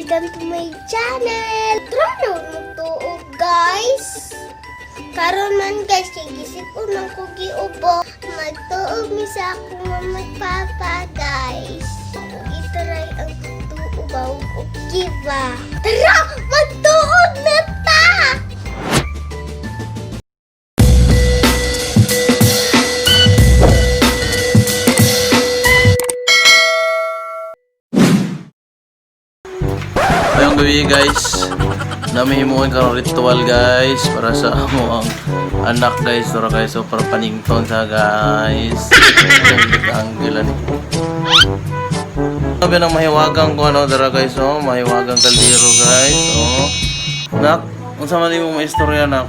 welcome to my channel. Tara na magtuog guys. Karon man guys, gigisip ko ng kugi ubo. Magtuog mi sa akong magpapa guys. Itaray ang tuubaw o kiba. Tara, magtuog na ta! Ayong gabi guys, namihimuin ka ng ritual guys para sa amo ang anak guys. Tara guys, so para panington sa guys. Ang gilan. Sabi ng mahiwagang ko ano, tara guys, oh, mahiwagang kaldero guys. Oh. Nak, unsa man imong maistorya nak?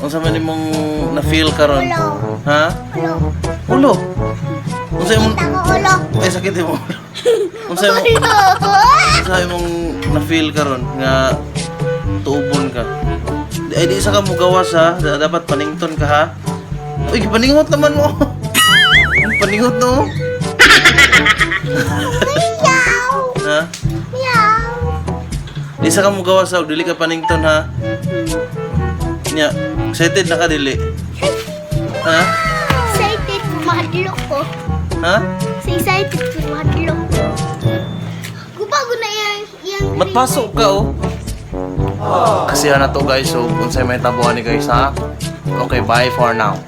Unsa man imong na-feel karon? Ha? Ulo. Unsa imong ulo? Ay sakit mo. Unsa imong na-feel karon nga tuubon ka? Ay di isa ka mo gawas ha, dapat panington ka ha. Uy, paningot naman mo. Paningot no. Meow. Ha? Meow. Di isa ka mo gawas ha, dili ka panington ha. Nya, excited na ka dili. Ha? Excited mahadlok ko. Ha? Excited mahadlok ko. Gubago na yang Matpasok ka oh. Kasi na to guys, so kung sa'yo may tabuhan ni guys ha. Okay, bye for now.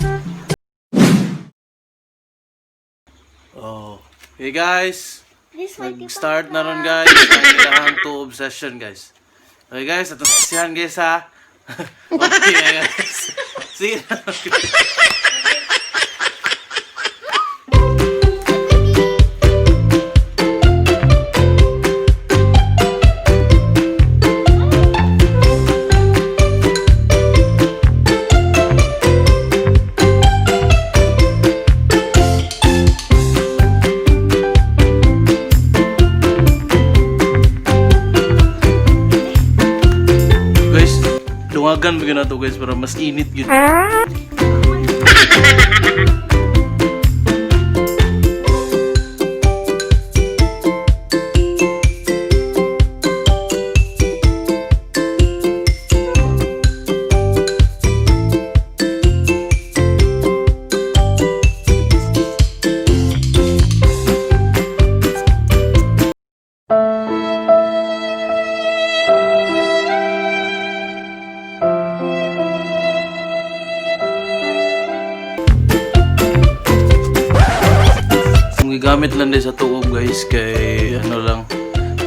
Oh. Okay guys, start na ron guys. Ang to UB Sesyon guys. Okay guys, ito siyan guys ha. Okay guys. Sige na. Tungagan mo na to guys para mas init yun. Gamit lang din sa tuog guys kay ano lang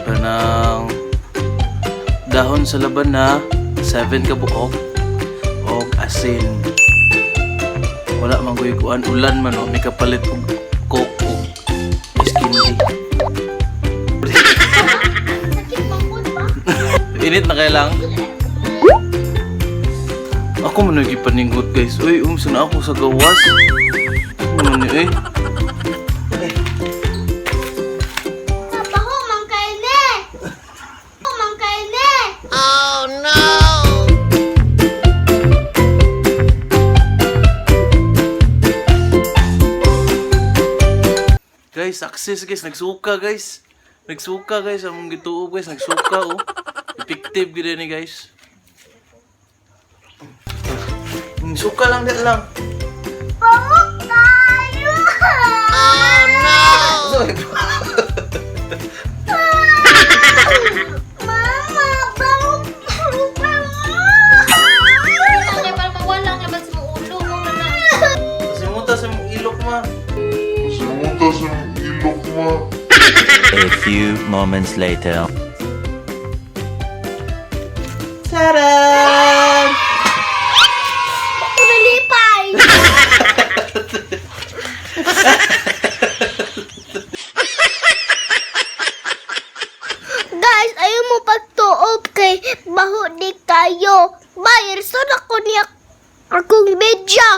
kanang dahon sa laban na 7 ka buok o asin. Wala man kuan ulan man o may kapalit og coke og candy. Init na kay lang. Ako man nagipaninggot guys. Uy, na ako sa gawas. Ano ni eh? Guys, success guys, nagsuka guys. Nagsuka guys, among gituo guys, nagsuka oh. Effective gid ni guys. Suka lang din lang. Pamuk tayo! Oh no! Mama, pamuk! Wala nga ba sa ulo mo na? Simuta sa ilok ma. A few moments later. Taran! Ako nalipay! Guys, ayaw mo pagtuog kay baho di kayo. Bayar, so na ko niya akong medya.